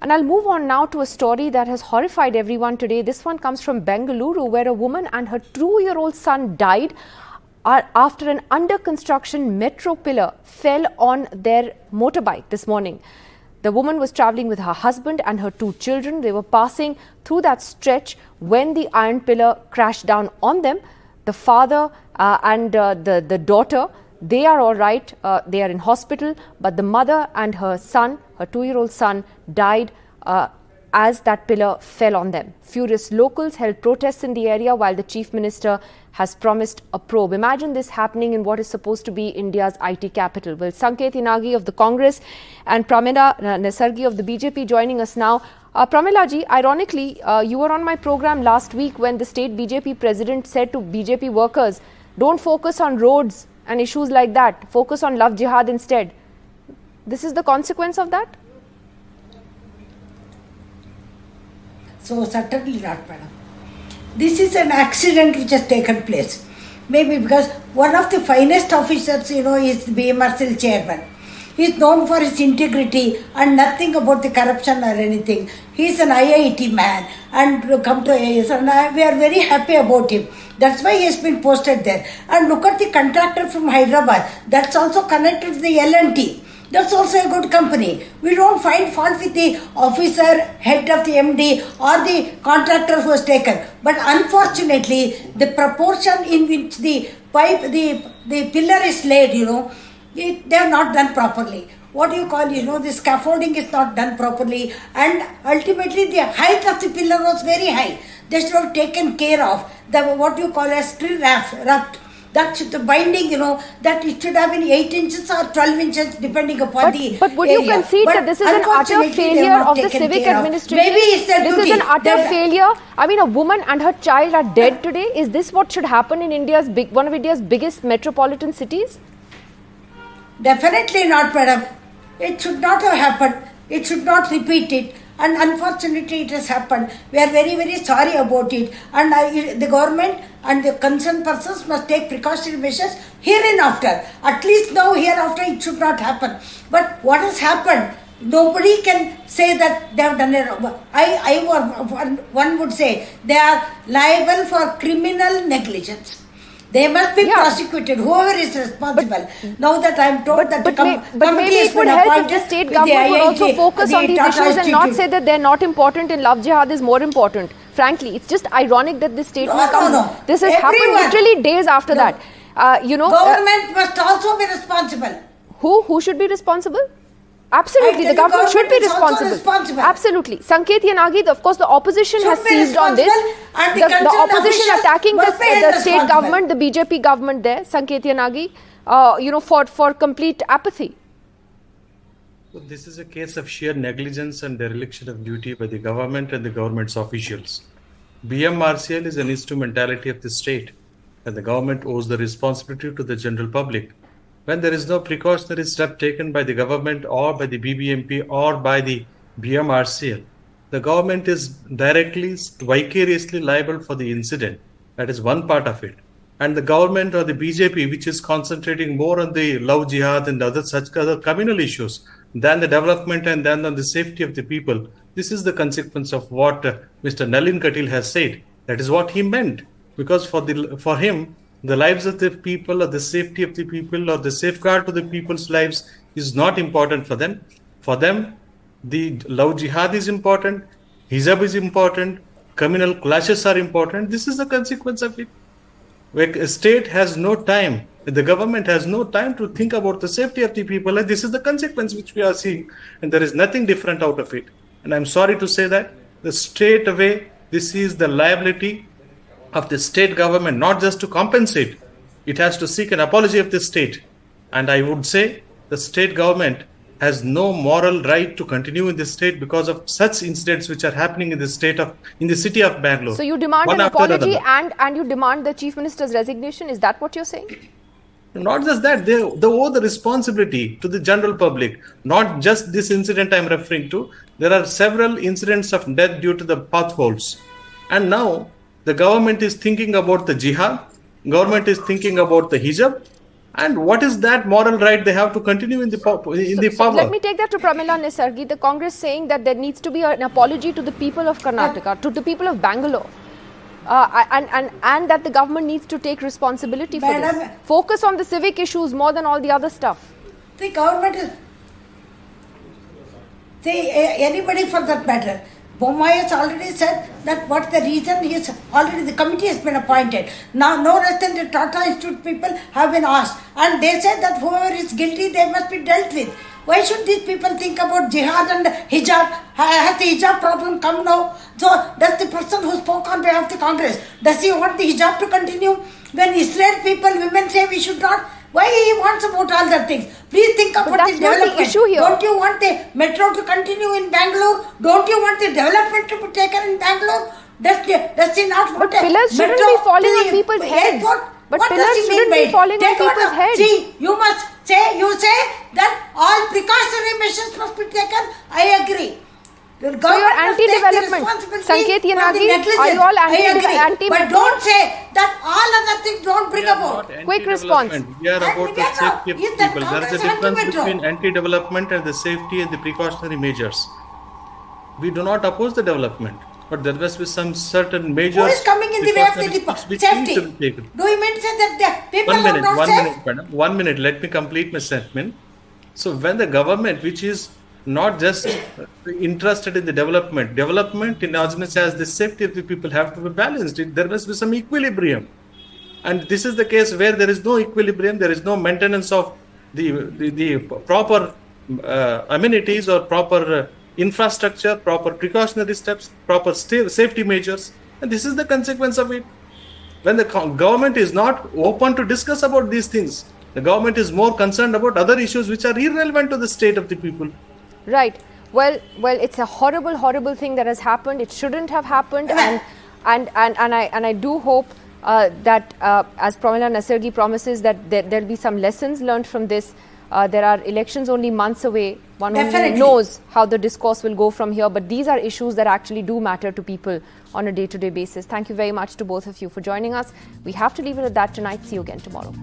And I'll move on now to a story that has horrified everyone today. This one comes from Bengaluru, where a woman and her 2-year-old son died after an under construction metro pillar fell on their motorbike this morning. The woman was travelling with her husband and her 2 children. They were passing through that stretch when the iron pillar crashed down on them. The father and the daughter, they are all right. They are in hospital, but the mother and her son, her 2-year-old son, died as that pillar fell on them. Furious locals held protests in the area while the Chief Minister has promised a probe. Imagine this happening in what is supposed to be India's IT capital. Well, Sanket Inagi of the Congress and Pramila Nesargi of the BJP joining us now. Pramila ji, ironically, you were on my program last week when the state BJP president said to BJP workers, don't focus on roads and issues like that. Focus on love jihad instead. This is the consequence of that? So certainly not, madam. This is an accident which has taken place. Maybe because one of the finest officers, is the BMRCL chairman. He is known for his integrity and nothing about the corruption or anything. He is an IIT man and come to IAS, and we are very happy about him. That's why he has been posted there. And look at the contractor from Hyderabad. That's also connected to the L&T. That's also a good company. We don't find fault with the officer, head of the MD or the contractor who was taken. But unfortunately, the proportion in which the pipe, the pillar is laid, they are not done properly. What do you call, the scaffolding is not done properly, and ultimately the height of the pillar was very high. They should have taken care of the what you call a steel raft. That should, the binding, that it should have been 8 inches or 12 inches depending upon the But would you concede that this is an utter failure of the civic administration? Maybe it's their this duty. Is an utter failure. I mean, a woman and her child are dead today. Is this what should happen in one of India's biggest metropolitan cities? Definitely not, madam. It should not have happened. It should not repeat it. And unfortunately, it has happened. We are very, very sorry about it. And the government and the concerned persons must take precautionary measures hereinafter. At least now, hereafter, it should not happen. But what has happened? Nobody can say that they have done it. One would say they are liable for criminal negligence. They must be prosecuted, whoever is responsible. Now that I am told that but maybe it would help if the state government would also focus on these issues and not say that they are not important and love jihad is more important. Frankly, it's just ironic that this statement comes. This has happened literally days after that. Government must also be responsible. Who should be responsible? Absolutely, the government should be responsible. Absolutely. Sanket Yanagi, of course, the opposition has seized on this. The opposition attacking the state government, the BJP government there, Sanket Yanagi, for complete apathy. So this is a case of sheer negligence and dereliction of duty by the government and the government's officials. BMRCL is an instrumentality of the state, and the government owes the responsibility to the general public. When there is no precautionary step taken by the government or by the BBMP or by the BMRCL, the government is directly, vicariously liable for the incident. That is one part of it. And the government or the BJP, which is concentrating more on the love jihad and other communal issues than the development and than on the safety of the people, this is the consequence of what Mr. Nalin Katil has said. That is what he meant. Because for him, the lives of the people or the safety of the people or the safeguard to the people's lives is not important for them. For them, the love jihad is important, hijab is important, communal clashes are important. This is the consequence of it. Where a state has no time, the government has no time to think about the safety of the people, and this is the consequence which we are seeing, and there is nothing different out of it. And I'm sorry to say that straight away, this is the liability of the state government, not just to compensate. It has to seek an apology of the state. And I would say the state government has no moral right to continue in this state because of such incidents which are happening in the city of Bangalore. So you demand an apology and you demand the Chief Minister's resignation. Is that what you're saying? Not just that, they owe the responsibility to the general public. Not just this incident I'm referring to. There are several incidents of death due to the potholes. And now, the government is thinking about the jihad, government is thinking about the hijab, And what is that moral right they have to continue in the power? Let me take that to Pramila Nisargi. The Congress saying that there needs to be an apology to the people of Karnataka, to the people of Bengaluru. And that the government needs to take responsibility for this. Focus on the civic issues more than all the other stuff. The government is... See, anybody for that matter. Bommai has already said that what the reason is, already the committee has been appointed. Now, no less than the Tata Institute people have been asked. And they said that whoever is guilty, they must be dealt with. Why should these people think about jihad and hijab? Has the hijab problem come now? So, does the person who spoke on behalf of the Congress, does he want the hijab to continue? When Israel people, women say we should not, why he wants about all that things? Please think about the development. The issue here. Don't you want the metro to continue in Bangalore? Don't you want the development to be taken in Bangalore? Does he not want But pillars shouldn't be falling on people's heads. But pillars shouldn't be falling on people's heads. See, you say that all precautionary measures must be taken. I agree. So you're anti-development. Sanket Yanagi, are you all anti? But don't say that all other things don't bring about. Quick response. We are about the safety of people. There is a difference between anti-development and the safety and the precautionary measures. We do not oppose the development, but there must be some certain measures. Who is coming in the way of the safety? Do you mean to say that the people are not safe? 1 minute, let me complete my statement. So when the government, which is not just interested in the development in as much as the safety of the people have to be balanced. There must be some equilibrium. And this is the case where there is no equilibrium, there is no maintenance of the proper amenities or proper infrastructure, proper precautionary steps, proper safety measures. And this is the consequence of it. When the government is not open to discuss about these things, the government is more concerned about other issues which are irrelevant to the state of the people. Right. Well, it's a horrible thing that has happened. It shouldn't have happened, and I do hope that as Pramila Nisargi promises that there'll be some lessons learned from this. There are elections only months away. One only knows how the discourse will go from here. But these are issues that actually do matter to people on a day-to-day basis. Thank you very much to both of you for joining us. We have to leave it at that tonight. See you again tomorrow.